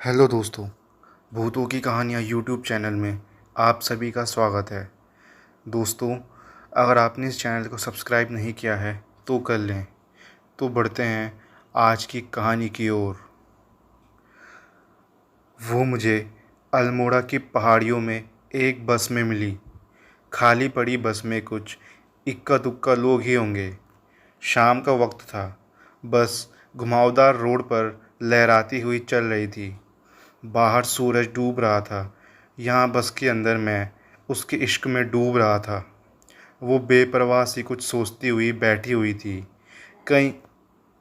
Hello दोस्तों, भूतों की कहानियाँ यूट्यूब चैनल में आप सभी का स्वागत है। दोस्तों, अगर आपने इस चैनल को सब्सक्राइब नहीं किया है तो कर लें। तो बढ़ते हैं आज की कहानी की ओर। वो मुझे अल्मोड़ा की पहाड़ियों में एक बस में मिली। खाली पड़ी बस में कुछ इक्का दुक्का लोग ही होंगे। शाम का वक्त था। बस घुमावदार रोड पर लहराती हुई चल रही थी। बाहर सूरज डूब रहा था। यहाँ बस के अंदर मैं उसके इश्क में डूब रहा था। वो बेपरवाह सी कुछ सोचती हुई बैठी हुई थी, कहीं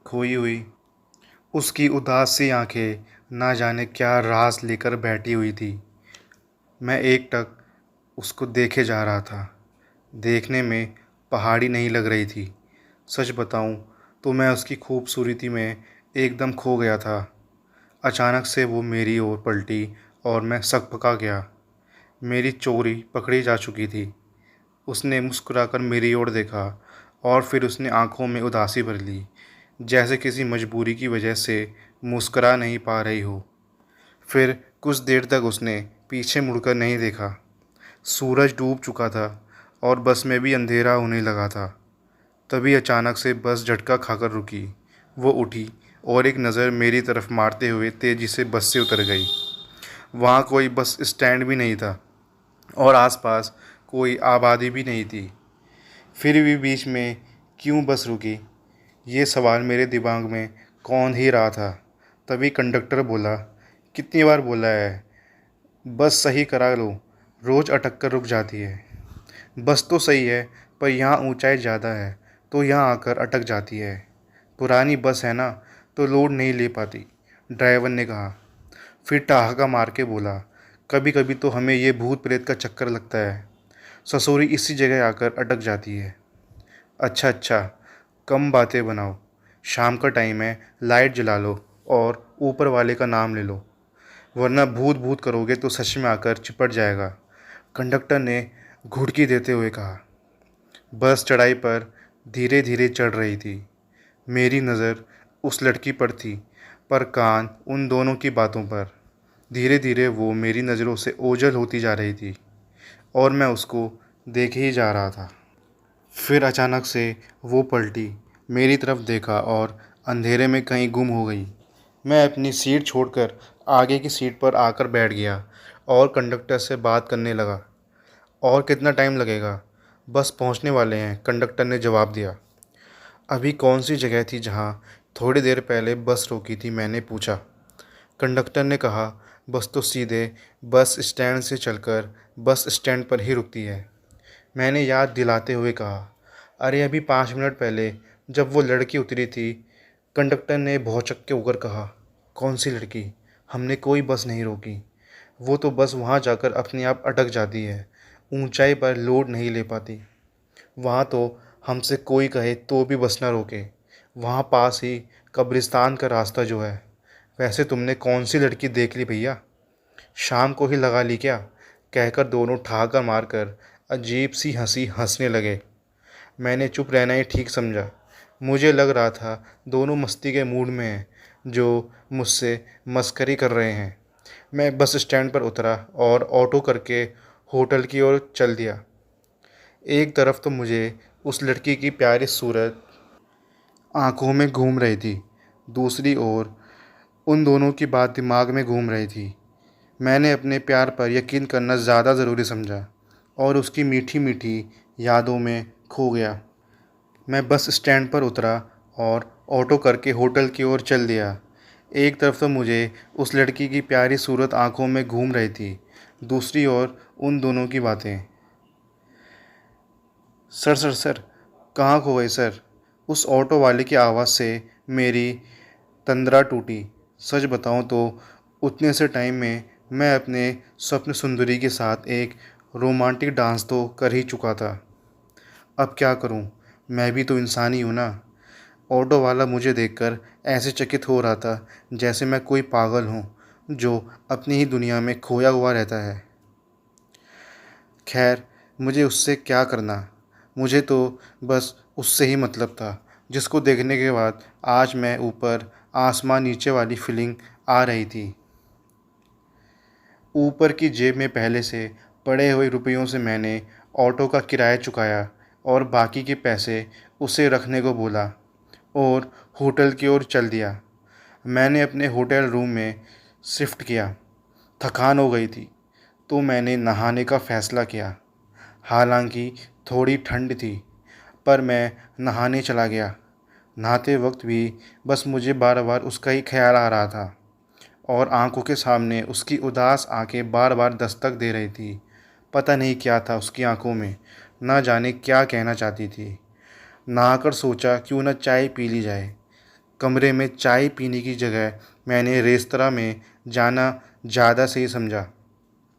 खोई हुई। उसकी उदास सी आंखें ना जाने क्या राज लेकर बैठी हुई थी। मैं एकटक उसको देखे जा रहा था। देखने में पहाड़ी नहीं लग रही थी। सच बताऊं तो मैं उसकी खूबसूरती में एकदम खो गया था। अचानक से वो मेरी ओर पलटी और मैं सकपका गया। मेरी चोरी पकड़ी जा चुकी थी। उसने मुस्कुराकर मेरी ओर देखा और फिर उसने आंखों में उदासी भर ली, जैसे किसी मजबूरी की वजह से मुस्कुरा नहीं पा रही हो। फिर कुछ देर तक उसने पीछे मुड़कर नहीं देखा। सूरज डूब चुका था और बस में भी अंधेरा होने लगा था। तभी अचानक से बस झटका खाकर रुकी। वो उठी और एक नज़र मेरी तरफ मारते हुए तेज़ी से बस से उतर गई। वहाँ कोई बस स्टैंड भी नहीं था और आसपास कोई आबादी भी नहीं थी। फिर भी बीच में क्यों बस रुकी, ये सवाल मेरे दिमाग में कौन ही रहा था। तभी कंडक्टर बोला, कितनी बार बोला है, बस सही करा लो, रोज़ अटक कर रुक जाती है। बस तो सही है, पर यहाँ ऊंचाई ज़्यादा है तो यहाँ आकर अटक जाती है। पुरानी बस है ना, तो लोड नहीं ले पाती, ड्राइवर ने कहा। फिर ठहाका मार के बोला, कभी कभी तो हमें ये भूत प्रेत का चक्कर लगता है, ससुरी इसी जगह आकर अटक जाती है। अच्छा अच्छा, कम बातें बनाओ, शाम का टाइम है, लाइट जला लो और ऊपर वाले का नाम ले लो, वरना भूत भूत करोगे तो सच में आकर चिपट जाएगा, कंडक्टर ने घुड़की देते हुए कहा। बस चढ़ाई पर धीरे धीरे चढ़ रही थी। मेरी नज़र उस लड़की पर थी, पर कान उन दोनों की बातों पर। धीरे धीरे वो मेरी नज़रों से ओझल होती जा रही थी और मैं उसको देखे ही जा रहा था। फिर अचानक से वो पलटी, मेरी तरफ देखा और अंधेरे में कहीं गुम हो गई। मैं अपनी सीट छोड़कर आगे की सीट पर आकर बैठ गया और कंडक्टर से बात करने लगा। और कितना टाइम लगेगा? बस पहुंचने वाले हैं, कंडक्टर ने जवाब दिया। अभी कौन सी जगह थी जहां थोड़ी देर पहले बस रोकी थी, मैंने पूछा। कंडक्टर ने कहा, बस तो सीधे बस स्टैंड से चलकर बस स्टैंड पर ही रुकती है। मैंने याद दिलाते हुए कहा, अरे अभी 5 मिनट पहले जब वो लड़की उतरी थी। कंडक्टर ने भौचक्के के होकर कहा, कौन सी लड़की? हमने कोई बस नहीं रोकी। वो तो बस वहाँ जाकर अपने आप अटक जाती है, ऊंचाई पर लोड नहीं ले पाती। वहाँ तो हमसे कोई कहे तो भी बस ना रोके। वहाँ पास ही कब्रिस्तान का रास्ता जो है। वैसे तुमने कौन सी लड़की देख ली भैया? शाम को ही लगा ली क्या? कहकर दोनों ठहाका मारकर अजीब सी हंसी हंसने लगे। मैंने चुप रहना ही ठीक समझा। मुझे लग रहा था दोनों मस्ती के मूड में हैं, जो मुझसे मस्करी कर रहे हैं। मैं बस स्टैंड पर उतरा और ऑटो करके होटल की ओर चल दिया। एक तरफ तो मुझे उस लड़की की प्यारी सूरत आंखों में घूम रही थी, दूसरी ओर उन दोनों की बात दिमाग में घूम रही थी। मैंने अपने प्यार पर यकीन करना ज़्यादा ज़रूरी समझा और उसकी मीठी मीठी यादों में खो गया। मैं बस स्टैंड पर उतरा और ऑटो करके होटल की ओर चल दिया। एक तरफ तो मुझे उस लड़की की प्यारी सूरत आंखों में घूम रही थी, दूसरी ओर उन दोनों की बातें। सर सर सर, कहाँ खो गए सर? उस ऑटो वाले की आवाज़ से मेरी तंद्रा टूटी। सच बताऊं तो उतने से टाइम में मैं अपने स्वप्न सुंदरी के साथ एक रोमांटिक डांस तो कर ही चुका था। अब क्या करूं? मैं भी तो इंसान ही हूं ना। ऑटो वाला मुझे देखकर ऐसे चकित हो रहा था जैसे मैं कोई पागल हूं जो अपनी ही दुनिया में खोया हुआ रहता है। खैर, मुझे उससे क्या करना? मुझे तो बस उससे ही मतलब था, जिसको देखने के बाद आज मैं ऊपर आसमां नीचे वाली फीलिंग आ रही थी। ऊपर की जेब में पहले से पड़े हुए रुपयों से मैंने ऑटो का किराया चुकाया और बाकी के पैसे उसे रखने को बोला और होटल की ओर चल दिया। मैंने अपने होटल रूम में शिफ्ट किया। थकान हो गई थी तो मैंने नहाने का फ़ैसला किया। हालांकि थोड़ी ठंड थी पर मैं नहाने चला गया। नहाते वक्त भी बस मुझे बार बार उसका ही ख्याल आ रहा था और आंखों के सामने उसकी उदास आंखें बार बार दस्तक दे रही थी। पता नहीं क्या था उसकी आंखों में, ना जाने क्या कहना चाहती थी। नहाकर सोचा क्यों न चाय पी ली जाए। कमरे में चाय पीने की जगह मैंने रेस्तरां में जाना ज़्यादा सही समझा।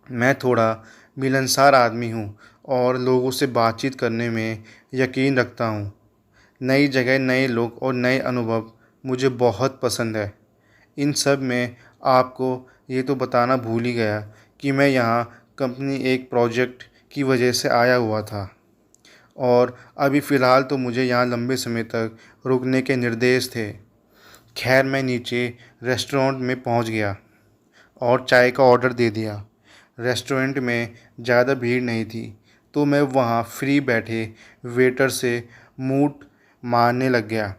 मैं थोड़ा मिलनसार आदमी हूँ और लोगों से बातचीत करने में यकीन रखता हूँ। नई जगह, नए लोग और नए अनुभव मुझे बहुत पसंद है। इन सब में आपको ये तो बताना भूल ही गया कि मैं यहाँ कंपनी एक प्रोजेक्ट की वजह से आया हुआ था और अभी फ़िलहाल तो मुझे यहाँ लंबे समय तक रुकने के निर्देश थे। खैर, मैं नीचे रेस्टोरेंट में पहुँच गया और चाय का ऑर्डर दे दिया। रेस्टोरेंट में ज़्यादा भीड़ नहीं थी तो मैं वहाँ फ्री बैठे वेटर से मूड मारने लग गया।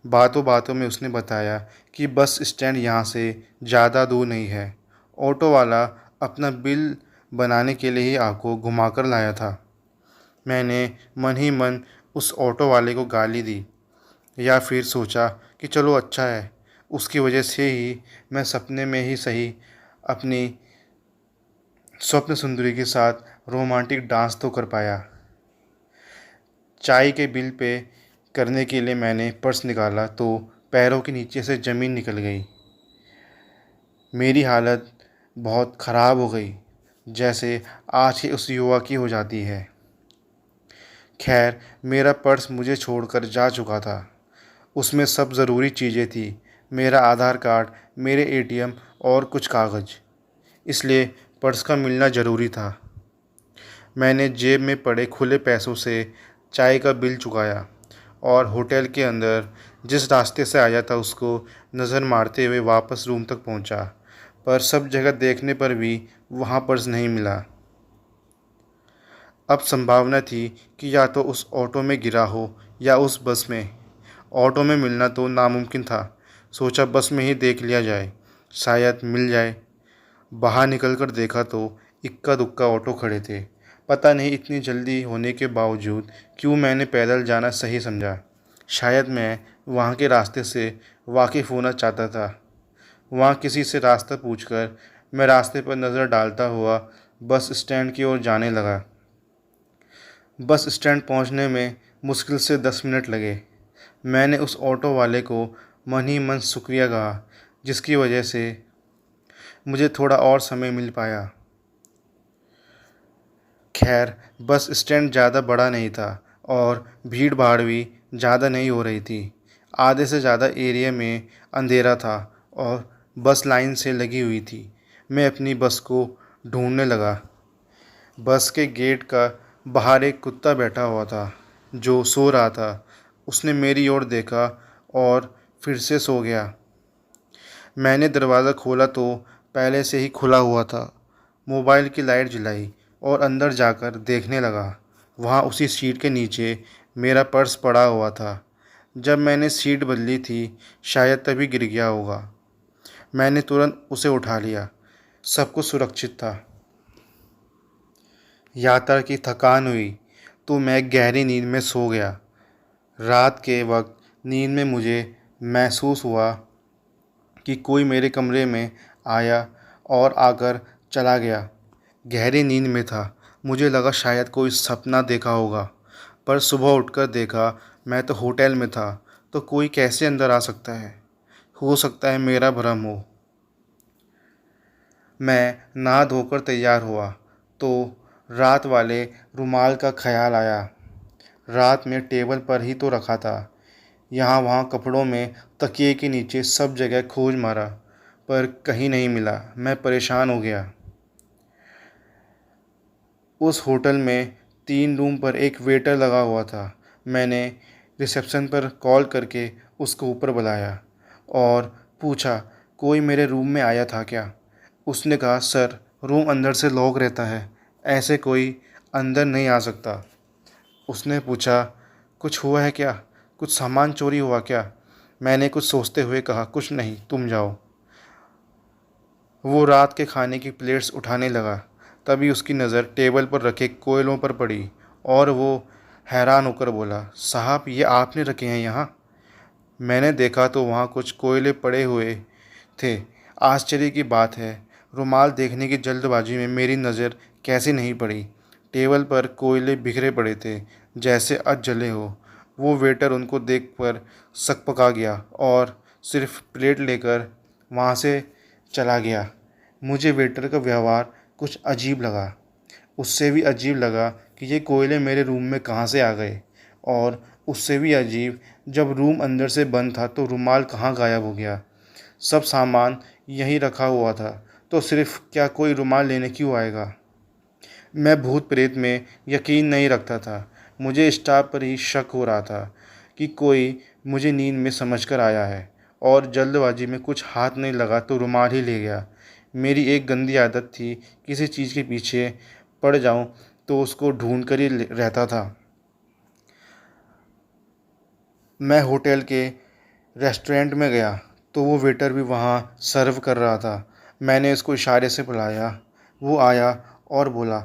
बातों बातों में उसने बताया कि बस स्टैंड यहाँ से ज़्यादा दूर नहीं है। ऑटो वाला अपना बिल बनाने के लिए ही आपको घुमाकर लाया था। मैंने मन ही मन उस ऑटो वाले को गाली दी, या फिर सोचा कि चलो अच्छा है, उसकी वजह से ही मैं सपने में ही सही अपनी स्वप्न सुंदरी के साथ रोमांटिक डांस तो कर पाया। चाय के बिल पे करने के लिए मैंने पर्स निकाला तो पैरों के नीचे से ज़मीन निकल गई। मेरी हालत बहुत ख़राब हो गई, जैसे आज ही उस युवा की हो जाती है। खैर, मेरा पर्स मुझे छोड़कर जा चुका था। उसमें सब ज़रूरी चीज़ें थी, मेरा आधार कार्ड, मेरे एटीएम और कुछ कागज़। इसलिए पर्स का मिलना ज़रूरी था। मैंने जेब में पड़े खुले पैसों से चाय का बिल चुकाया और होटल के अंदर जिस रास्ते से आया था उसको नज़र मारते हुए वापस रूम तक पहुंचा। पर सब जगह देखने पर भी वहां पर्स नहीं मिला। अब संभावना थी कि या तो उस ऑटो में गिरा हो या उस बस में। ऑटो में मिलना तो नामुमकिन था। सोचा बस में ही देख लिया जाए, शायद मिल जाए। बाहर निकलकर देखा तो इक्का दुक्का ऑटो खड़े थे। पता नहीं इतनी जल्दी होने के बावजूद क्यों मैंने पैदल जाना सही समझा। शायद मैं वहाँ के रास्ते से वाकिफ़ होना चाहता था। वहाँ किसी से रास्ता पूछकर मैं रास्ते पर नज़र डालता हुआ बस स्टैंड की ओर जाने लगा। बस स्टैंड पहुँचने में मुश्किल से 10 मिनट लगे। मैंने उस ऑटो वाले को मन ही मन शुक्रिया कहा, जिसकी वजह से मुझे थोड़ा और समय मिल पाया। खैर, बस स्टैंड ज़्यादा बड़ा नहीं था और भीड़ भाड़ भी ज़्यादा नहीं हो रही थी। आधे से ज़्यादा एरिया में अंधेरा था और बस लाइन से लगी हुई थी। मैं अपनी बस को ढूंढने लगा। बस के गेट का बाहर एक कुत्ता बैठा हुआ था जो सो रहा था। उसने मेरी ओर देखा और फिर से सो गया। मैंने दरवाज़ा खोला तो पहले से ही खुला हुआ था। मोबाइल की लाइट जलाई और अंदर जाकर देखने लगा। वहाँ उसी सीट के नीचे मेरा पर्स पड़ा हुआ था। जब मैंने सीट बदली थी शायद तभी गिर गया होगा। मैंने तुरंत उसे उठा लिया। सब कुछ सुरक्षित था। यात्रा की थकान हुई तो मैं गहरी नींद में सो गया। रात के वक्त नींद में मुझे महसूस हुआ कि कोई मेरे कमरे में आया और आकर चला गया। गहरी नींद में था। मुझे लगा शायद कोई सपना देखा होगा, पर सुबह उठकर देखा मैं तो होटल में था। तो कोई कैसे अंदर आ सकता है? हो सकता है मेरा भ्रम हो। मैं नहा धोकर तैयार हुआ तो रात वाले रुमाल का ख्याल आया। रात में टेबल पर ही तो रखा था। यहाँ वहाँ कपड़ों में, तकिए के नीचे, सब जगह खोज मारा पर कहीं नहीं मिला। मैं परेशान हो गया। उस होटल में 3 रूम पर एक वेटर लगा हुआ था। मैंने रिसेप्शन पर कॉल करके उसको ऊपर बुलाया और पूछा कोई मेरे रूम में आया था क्या। उसने कहा, सर रूम अंदर से लॉक रहता है, ऐसे कोई अंदर नहीं आ सकता। उसने पूछा, कुछ हुआ है क्या? कुछ सामान चोरी हुआ क्या? मैंने कुछ सोचते हुए कहा, कुछ नहीं, तुम जाओ। वो रात के खाने की प्लेट्स उठाने लगा। तभी उसकी नज़र टेबल पर रखे कोयलों पर पड़ी और वो हैरान होकर बोला, साहब ये आपने रखे हैं यहाँ? मैंने देखा तो वहाँ कुछ कोयले पड़े हुए थे। आश्चर्य की बात है, रुमाल देखने की जल्दबाजी में मेरी नज़र कैसे नहीं पड़ी। टेबल पर कोयले बिखरे पड़े थे, जैसे आज जले हो। वो वेटर उनको देखकर सकपका गया और सिर्फ प्लेट लेकर वहाँ से चला गया। मुझे वेटर का व्यवहार कुछ अजीब लगा। उससे भी अजीब लगा कि ये कोयले मेरे रूम में कहाँ से आ गए, और उससे भी अजीब, जब रूम अंदर से बंद था तो रुमाल कहाँ गायब हो गया। सब सामान यहीं रखा हुआ था, तो सिर्फ क्या कोई रुमाल लेने क्यों आएगा? मैं भूत प्रेत में यकीन नहीं रखता था। मुझे स्टाफ पर ही शक हो रहा था कि कोई मुझे नींद में समझकर आया है और जल्दबाजी में कुछ हाथ नहीं लगा तो रुमाल ही ले गया। मेरी एक गंदी आदत थी, किसी चीज़ के पीछे पड़ जाऊं तो उसको ढूंढ कर ही रहता था। मैं होटल के रेस्टोरेंट में गया तो वो वेटर भी वहाँ सर्व कर रहा था। मैंने उसको इशारे से बुलाया। वो आया और बोला,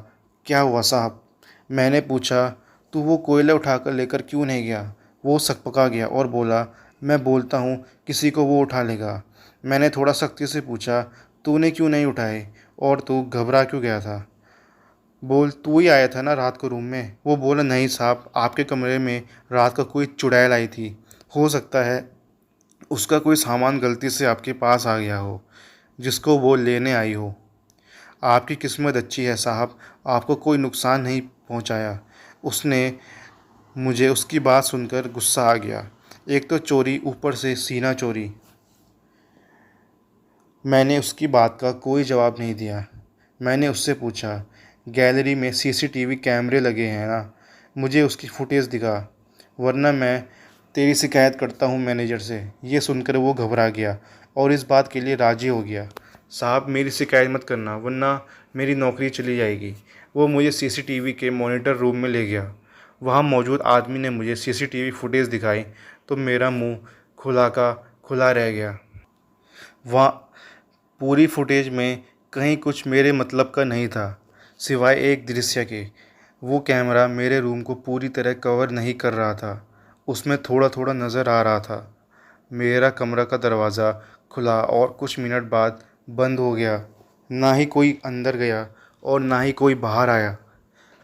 क्या हुआ साहब? मैंने पूछा, तू वो कोयला उठाकर लेकर क्यों नहीं गया? वो सकपका गया और बोला, मैं बोलता हूँ किसी को वो उठा लेगा। मैंने थोड़ा सख्ती से पूछा, तूने क्यों नहीं उठाए और तू घबरा क्यों गया था? बोल, तू ही आया था ना रात को रूम में? वो बोला, नहीं साहब, आपके कमरे में रात को कोई चुड़ैल आई थी। हो सकता है उसका कोई सामान गलती से आपके पास आ गया हो, जिसको वो लेने आई हो। आपकी किस्मत अच्छी है साहब, आपको कोई नुकसान नहीं पहुंचाया। उसने मुझे उसकी बात सुनकर गुस्सा आ गया। एक तो चोरी, ऊपर से सीना चोरी। मैंने उसकी बात का कोई जवाब नहीं दिया। मैंने उससे पूछा, गैलरी में सीसीटीवी कैमरे लगे हैं ना? मुझे उसकी फुटेज दिखा, वरना मैं तेरी शिकायत करता हूँ मैनेजर से। ये सुनकर वो घबरा गया और इस बात के लिए राज़ी हो गया। साहब मेरी शिकायत मत करना, वरना मेरी नौकरी चली जाएगी। वो मुझे सीसीटीवी के मॉनिटर रूम में ले गया। वहाँ मौजूद आदमी ने मुझे सीसीटीवी फुटेज दिखाई तो मेरा मुंह खुला का खुला रह गया। वहाँ पूरी फुटेज में कहीं कुछ मेरे मतलब का नहीं था, सिवाय एक दृश्य के। वो कैमरा मेरे रूम को पूरी तरह कवर नहीं कर रहा था, उसमें थोड़ा थोड़ा नज़र आ रहा था। मेरा कमरा का दरवाज़ा खुला और कुछ मिनट बाद बंद हो गया। ना ही कोई अंदर गया और ना ही कोई बाहर आया।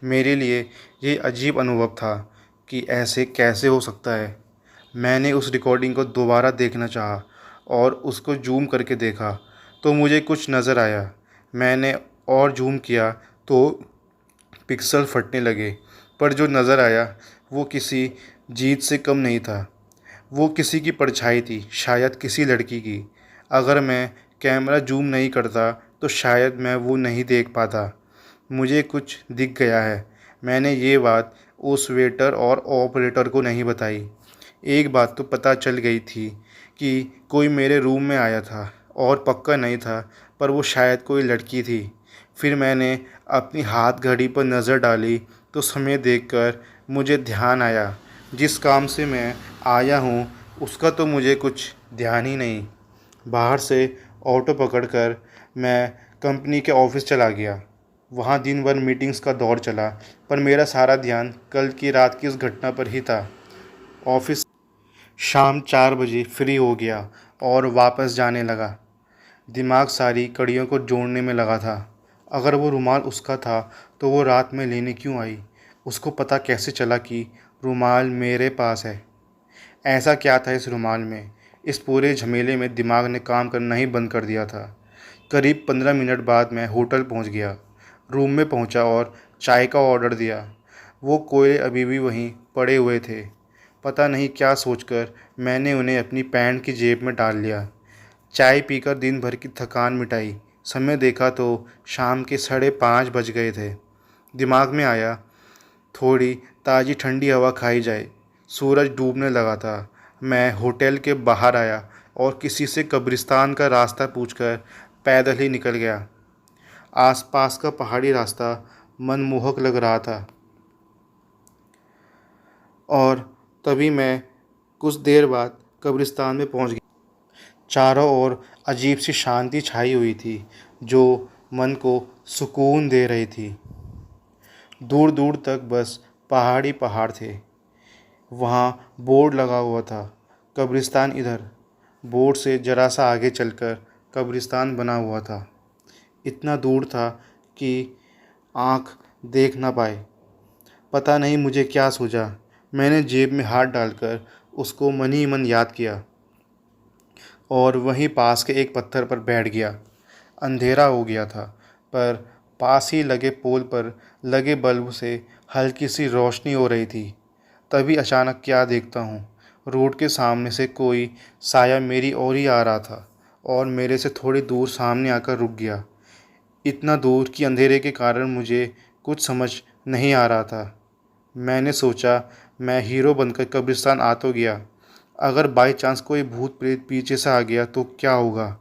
मेरे लिए ये अजीब अनुभव था कि ऐसे कैसे हो सकता है। मैंने उस रिकॉर्डिंग को दोबारा देखना चाहा और उसको जूम करके देखा तो मुझे कुछ नज़र आया। मैंने और जूम किया तो पिक्सल फटने लगे, पर जो नज़र आया वो किसी जीत से कम नहीं था। वो किसी की परछाई थी, शायद किसी लड़की की। अगर मैं कैमरा जूम नहीं करता तो शायद मैं वो नहीं देख पाता। मुझे कुछ दिख गया है। मैंने ये बात उस वेटर और ऑपरेटर को नहीं बताई। एक बात तो पता चल गई थी कि कोई मेरे रूम में आया था, और पक्का नहीं था, पर वो शायद कोई लड़की थी। फिर मैंने अपनी हाथ घड़ी पर नज़र डाली तो समय देखकर मुझे ध्यान आया, जिस काम से मैं आया हूँ उसका तो मुझे कुछ ध्यान ही नहीं। बाहर से ऑटो पकड़कर मैं कंपनी के ऑफिस चला गया। वहाँ दिन भर मीटिंग्स का दौर चला, पर मेरा सारा ध्यान कल की रात की उस घटना पर ही था। ऑफिस शाम 4 बजे फ्री हो गया और वापस जाने लगा। दिमाग सारी कड़ियों को जोड़ने में लगा था। अगर वो रुमाल उसका था तो वो रात में लेने क्यों आई? उसको पता कैसे चला कि रुमाल मेरे पास है? ऐसा क्या था इस रुमाल में? इस पूरे झमेले में दिमाग ने काम करना ही बंद कर दिया था। करीब 15 मिनट बाद मैं होटल पहुंच गया। रूम में पहुंचा और चाय का ऑर्डर दिया। वो कोयले अभी भी वहीं पड़े हुए थे। पता नहीं क्या सोचकर मैंने उन्हें अपनी पैंट की जेब में डाल लिया। चाय पीकर दिन भर की थकान मिटाई। समय देखा तो शाम के 5:30 बज गए थे। दिमाग में आया, थोड़ी ताज़ी ठंडी हवा खाई जाए। सूरज डूबने लगा था। मैं होटल के बाहर आया और किसी से कब्रिस्तान का रास्ता पूछकर पैदल ही निकल गया। आसपास का पहाड़ी रास्ता मनमोहक लग रहा था और तभी मैं कुछ देर बाद कब्रिस्तान में पहुंच गया। चारों ओर अजीब सी शांति छाई हुई थी जो मन को सुकून दे रही थी। दूर दूर तक बस पहाड़ ही पहाड़ थे। वहाँ बोर्ड लगा हुआ था, कब्रिस्तान इधर। बोर्ड से ज़रा सा आगे चलकर कब्रिस्तान बना हुआ था। इतना दूर था कि आँख देख ना पाए। पता नहीं मुझे क्या सूझा। मैंने जेब में हाथ डालकर उसको मन ही मन याद किया और वहीं पास के एक पत्थर पर बैठ गया। अंधेरा हो गया था, पर पास ही लगे पोल पर लगे बल्ब से हल्की सी रोशनी हो रही थी। तभी अचानक क्या देखता हूँ, रोड के सामने से कोई साया मेरी ओर ही आ रहा था और मेरे से थोड़ी दूर सामने आकर रुक गया। इतना दूर कि अंधेरे के कारण मुझे कुछ समझ नहीं आ रहा था। मैंने सोचा मैं हीरो बनकर कब्रिस्तान आ तो गया, अगर बाई चांस कोई भूत प्रेत पीछे से आ गया तो क्या होगा।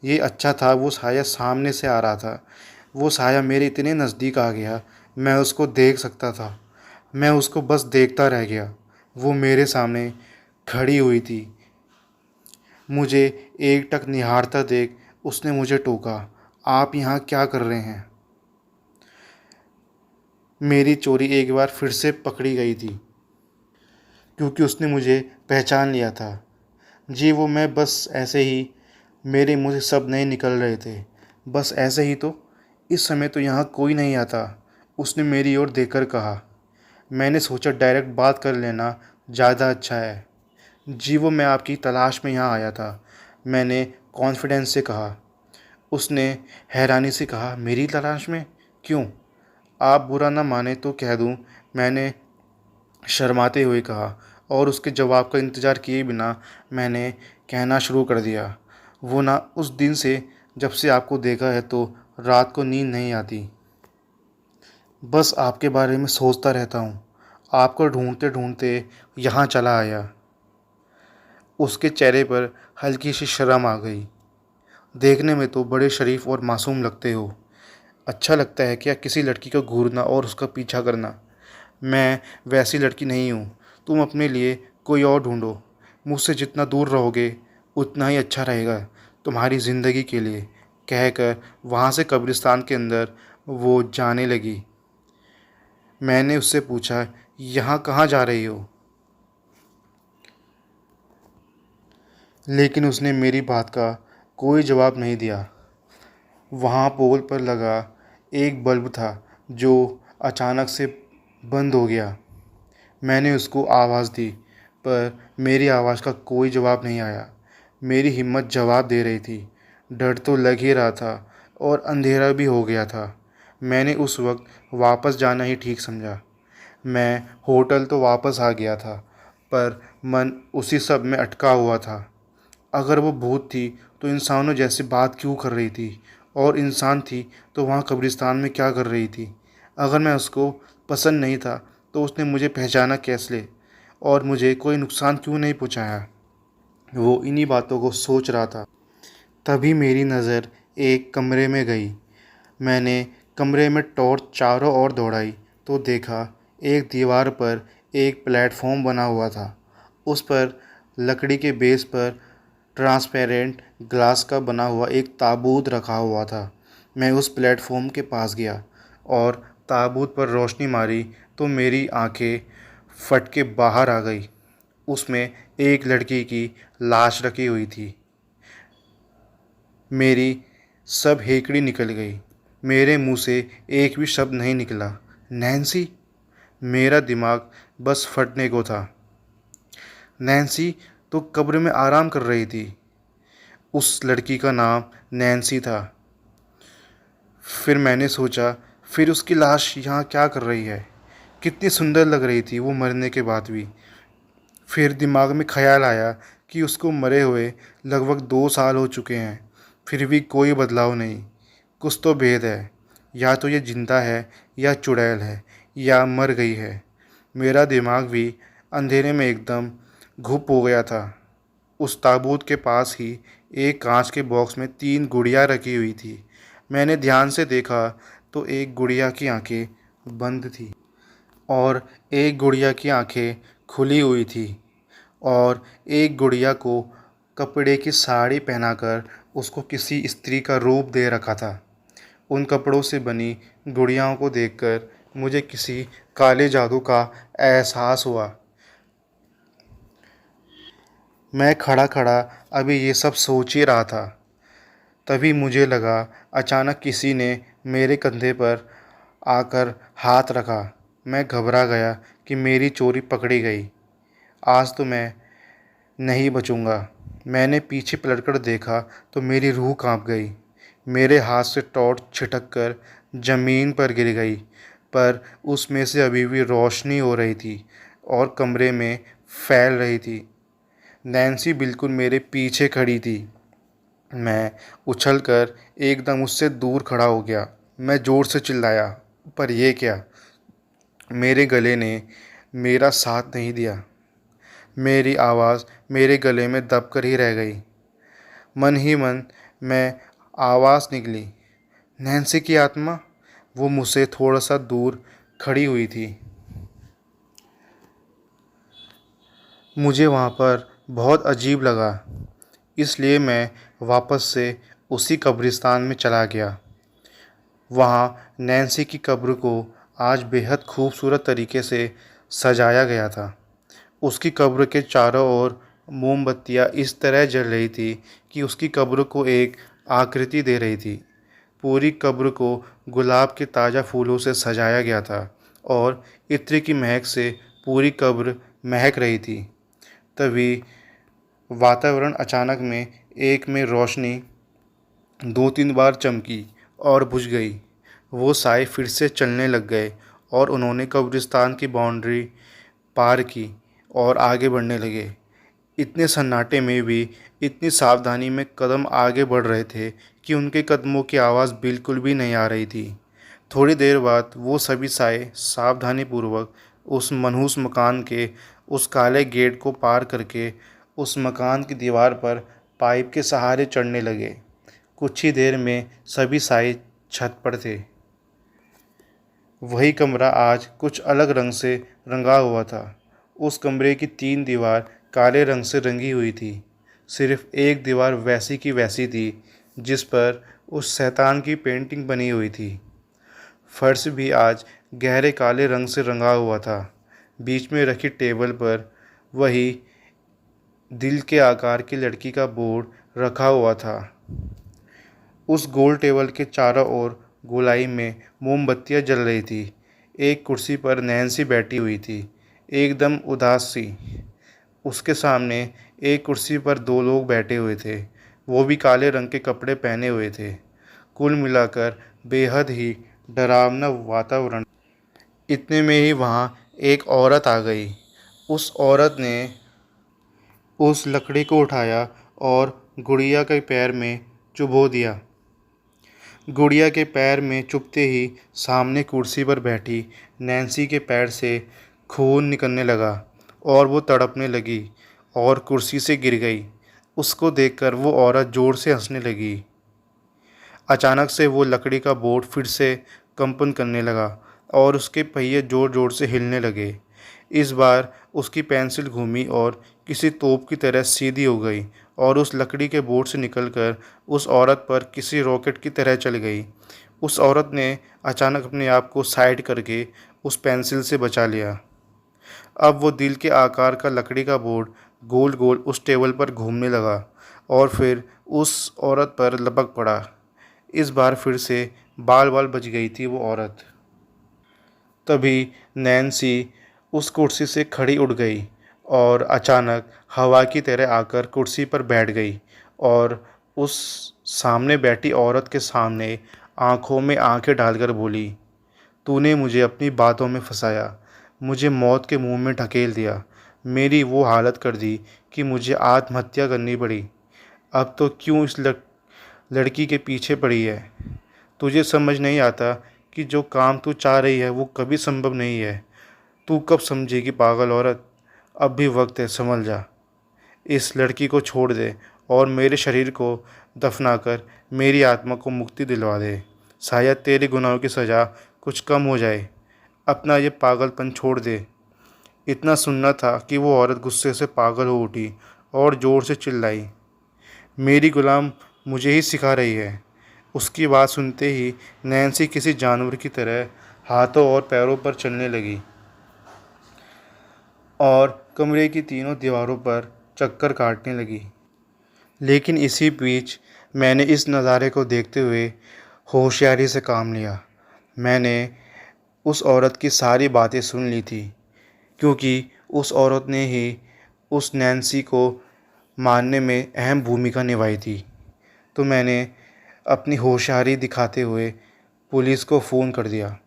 ये अच्छा था वो साया सामने से आ रहा था। वो साया मेरे इतने नज़दीक आ गया, मैं उसको देख सकता था। मैं उसको बस देखता रह गया। वो मेरे सामने खड़ी हुई थी। मुझे एकटक निहारता देख उसने मुझे टोका, आप यहाँ क्या कर रहे हैं। मेरी चोरी एक बार फिर से पकड़ी गई थी क्योंकि उसने मुझे पहचान लिया था। जी वो मैं बस ऐसे ही, मेरे मुँह से शब्द नहीं निकल रहे थे। बस ऐसे ही तो, इस समय तो यहाँ कोई नहीं आता, उसने मेरी ओर देखकर कहा। मैंने सोचा डायरेक्ट बात कर लेना ज़्यादा अच्छा है। जी वो मैं आपकी तलाश में यहाँ आया था, मैंने कॉन्फिडेंस से कहा। उसने हैरानी से कहा, मेरी तलाश में? क्यों? आप बुरा ना माने तो कह दूँ, मैंने शर्माते हुए कहा और उसके जवाब का इंतज़ार किए बिना मैंने कहना शुरू कर दिया। वो ना उस दिन से जब से आपको देखा है तो रात को नींद नहीं आती। बस आपके बारे में सोचता रहता हूँ। आपको ढूंढते ढूंढते यहाँ चला आया। उसके चेहरे पर हल्की सी शर्म आ गई। देखने में तो बड़े शरीफ और मासूम लगते हो। अच्छा लगता है क्या किसी लड़की को घूरना और उसका पीछा करना। मैं वैसी लड़की नहीं हूँ। तुम अपने लिए कोई और ढूंढो। मुझसे जितना दूर रहोगे उतना ही अच्छा रहेगा तुम्हारी ज़िंदगी के लिए, कहकर वहाँ से कब्रिस्तान के अंदर वो जाने लगी। मैंने उससे पूछा, यहाँ कहाँ जा रही हो? लेकिन उसने मेरी बात का कोई जवाब नहीं दिया। वहाँ पोल पर लगा एक बल्ब था जो अचानक से बंद हो गया। मैंने उसको आवाज़ दी, पर मेरी आवाज़ का कोई जवाब नहीं आया। मेरी हिम्मत जवाब दे रही थी। डर तो लग ही रहा था और अंधेरा भी हो गया था। मैंने उस वक्त वापस जाना ही ठीक समझा। मैं होटल तो वापस आ गया था, पर मन उसी सब में अटका हुआ था। अगर वो भूत थी तो इंसानों जैसे बात क्यों कर रही थी, और इंसान थी तो वहाँ कब्रिस्तान में क्या कर रही थी। अगर मैं उसको पसंद नहीं था तो उसने मुझे पहचाना कैसे और मुझे कोई नुकसान क्यों नहीं पहुँचाया। वो इन्हीं बातों को सोच रहा था। तभी मेरी नज़र एक कमरे में गई। मैंने कमरे में टॉर्च चारों ओर दौड़ाई तो देखा एक दीवार पर एक प्लेटफॉर्म बना हुआ था। उस पर लकड़ी के बेस पर ट्रांसपेरेंट ग्लास का बना हुआ एक ताबूत रखा हुआ था। मैं उस प्लेटफॉर्म के पास गया और ताबूत पर रोशनी मारी तो मेरी आंखें फट के बाहर आ गई। उसमें एक लड़की की लाश रखी हुई थी। मेरी सब हेकड़ी निकल गई। मेरे मुंह से एक भी शब्द नहीं निकला। नैन्सी! मेरा दिमाग बस फटने को था। नैन्सी तो कब्र में आराम कर रही थी। उस लड़की का नाम नैन्सी था। फिर मैंने सोचा, फिर उसकी लाश यहाँ क्या कर रही है? कितनी सुंदर लग रही थी वो मरने के बाद भी। फिर दिमाग में ख़्याल आया कि उसको मरे हुए लगभग 2 साल हो चुके हैं, फिर भी कोई बदलाव नहीं। कुछ तो भेद है। या तो ये जिंदा है या चुड़ैल है या मर गई है। मेरा दिमाग भी अंधेरे में एकदम घुप हो गया था। उस ताबूत के पास ही एक कांच के बॉक्स में 3 गुड़िया रखी हुई थी। मैंने ध्यान से देखा तो एक गुड़िया की आंखें बंद थी और एक गुड़िया की आंखें खुली हुई थी और एक गुड़िया को कपड़े की साड़ी पहनाकर उसको किसी स्त्री का रूप दे रखा था। उन कपड़ों से बनी गुड़ियाओं को देखकर मुझे किसी काले जादू का एहसास हुआ। मैं खड़ा खड़ा अभी ये सब सोच ही रहा था, तभी मुझे लगा अचानक किसी ने मेरे कंधे पर आकर हाथ रखा। मैं घबरा गया कि मेरी चोरी पकड़ी गई। आज तो मैं नहीं बचूंगा। मैंने पीछे पलटकर देखा तो मेरी रूह कांप गई। मेरे हाथ से टॉर्च छिटक कर ज़मीन पर गिर गई, पर उसमें से अभी भी रोशनी हो रही थी और कमरे में फैल रही थी। नैन्सी बिल्कुल मेरे पीछे खड़ी थी। मैं उछलकर एकदम उससे दूर खड़ा हो गया। मैं ज़ोर से चिल्लाया, पर यह क्या! मेरे गले ने मेरा साथ नहीं दिया। मेरी आवाज़ मेरे गले में दबकर ही रह गई। मन ही मन में आवाज़ निकली, नैन्सी की आत्मा। वो मुझसे थोड़ा सा दूर खड़ी हुई थी। मुझे वहाँ पर बहुत अजीब लगा, इसलिए मैं वापस से उसी कब्रिस्तान में चला गया। वहाँ नैन्सी की कब्र को आज बेहद खूबसूरत तरीके से सजाया गया था। उसकी कब्र के चारों ओर मोमबत्तियाँ इस तरह जल रही थी कि उसकी कब्र को एक आकृति दे रही थी। पूरी कब्र को गुलाब के ताज़ा फूलों से सजाया गया था और इत्र की महक से पूरी कब्र महक रही थी। तभी वातावरण अचानक में एक में रोशनी 2-3 बार चमकी और बुझ गई। वो साए फिर से चलने लग गए और उन्होंने कब्रिस्तान की बाउंड्री पार की और आगे बढ़ने लगे। इतने सन्नाटे में भी इतनी सावधानी में कदम आगे बढ़ रहे थे कि उनके कदमों की आवाज़ बिल्कुल भी नहीं आ रही थी। थोड़ी देर बाद वो सभी साए सावधानीपूर्वक उस मनहूस मकान के उस काले गेट को पार करके उस मकान की दीवार पर पाइप के सहारे चढ़ने लगे। कुछ ही देर में सभी साए छत पर थे। वही कमरा आज कुछ अलग रंग से रंगा हुआ था। उस कमरे की 3 दीवार काले रंग से रंगी हुई थी। सिर्फ एक दीवार वैसी की वैसी थी जिस पर उस शैतान की पेंटिंग बनी हुई थी। फर्श भी आज गहरे काले रंग से रंगा हुआ था। बीच में रखी टेबल पर वही दिल के आकार की लड़की का बोर्ड रखा हुआ था। उस गोल टेबल के चारों ओर गोलाई में मोमबत्तियां जल रही थी। एक कुर्सी पर नैन्सी बैठी हुई थी, एकदम उदास सी। उसके सामने एक कुर्सी पर 2 लोग बैठे हुए थे, वो भी काले रंग के कपड़े पहने हुए थे। कुल मिलाकर बेहद ही डरावना वातावरण। इतने में ही वहाँ एक औरत आ गई। उस औरत ने उस लकड़ी को उठाया और गुड़िया के पैर में चुभो दिया। गुड़िया के पैर में चुभते ही सामने कुर्सी पर बैठी नैन्सी के पैर से खून निकलने लगा और वो तड़पने लगी और कुर्सी से गिर गई। उसको देखकर वो औरत ज़ोर से हंसने लगी। अचानक से वो लकड़ी का बोर्ड फिर से कंपन करने लगा और उसके पहिए ज़ोर ज़ोर से हिलने लगे। इस बार उसकी पेंसिल घूमी और किसी तोप की तरह सीधी हो गई और उस लकड़ी के बोर्ड से निकलकर उस औरत पर किसी रॉकेट की तरह चल गई। उस औरत ने अचानक अपने आप को साइड करके उस पेंसिल से बचा लिया। अब वो दिल के आकार का लकड़ी का बोर्ड गोल गोल उस टेबल पर घूमने लगा और फिर उस औरत पर लपक पड़ा। इस बार फिर से बाल बाल बच गई थी वो औरत। तभी नैन्सी उस कुर्सी से खड़ी उठ गई और अचानक हवा की तरह आकर कुर्सी पर बैठ गई और उस सामने बैठी औरत के सामने आंखों में आंखें डालकर बोली, तूने मुझे अपनी बातों में फंसाया, मुझे मौत के मुंह में ढकेल दिया, मेरी वो हालत कर दी कि मुझे आत्महत्या करनी पड़ी। अब तो क्यों इस लड़की के पीछे पड़ी है? तुझे समझ नहीं आता कि जो काम तू चाह रही है वो कभी संभव नहीं है। तू कब समझेगी पागल औरत? अब भी वक्त है, संभल जा। इस लड़की को छोड़ दे और मेरे शरीर को दफनाकर मेरी आत्मा को मुक्ति दिलवा दे। शायद तेरे गुनाहों की सज़ा कुछ कम हो जाए। अपना ये पागलपन छोड़ दे। इतना सुनना था कि वो औरत गुस्से से पागल हो उठी और ज़ोर से चिल्लाई, मेरी गुलाम मुझे ही सिखा रही है। उसकी बात सुनते ही नैन्सी किसी जानवर की तरह हाथों और पैरों पर चलने लगी और कमरे की तीनों दीवारों पर चक्कर काटने लगी। लेकिन इसी बीच मैंने इस नज़ारे को देखते हुए होशियारी से काम लिया। मैंने उस औरत की सारी बातें सुन ली थी, क्योंकि उस औरत ने ही उस नैन्सी को मारने में अहम भूमिका निभाई थी। तो मैंने अपनी होशियारी दिखाते हुए पुलिस को फ़ोन कर दिया।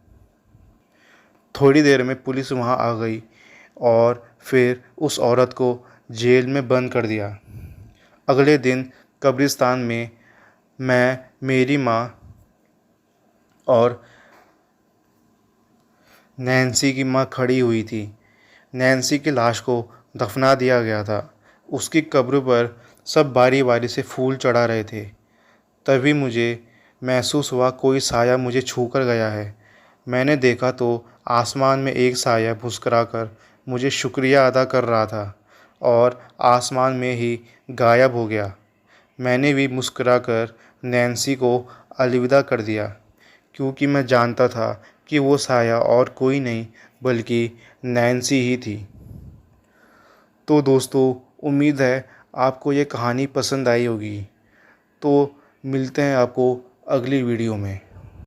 थोड़ी देर में पुलिस वहाँ आ गई और फिर उस औरत को जेल में बंद कर दिया। अगले दिन कब्रिस्तान में मैं, मेरी माँ और नैन्सी की माँ खड़ी हुई थी। नैन्सी की लाश को दफना दिया गया था। उसकी कब्र पर सब बारी बारी से फूल चढ़ा रहे थे। तभी मुझे महसूस हुआ कोई साया मुझे छू कर गया है। मैंने देखा तो आसमान में एक साया मुस्कुराकर मुझे शुक्रिया अदा कर रहा था और आसमान में ही गायब हो गया। मैंने भी मुस्कुराकर नैन्सी को अलविदा कर दिया, क्योंकि मैं जानता था कि वो साया और कोई नहीं बल्कि नैन्सी ही थी। तो दोस्तों, उम्मीद है आपको ये कहानी पसंद आई होगी। तो मिलते हैं आपको अगली वीडियो में।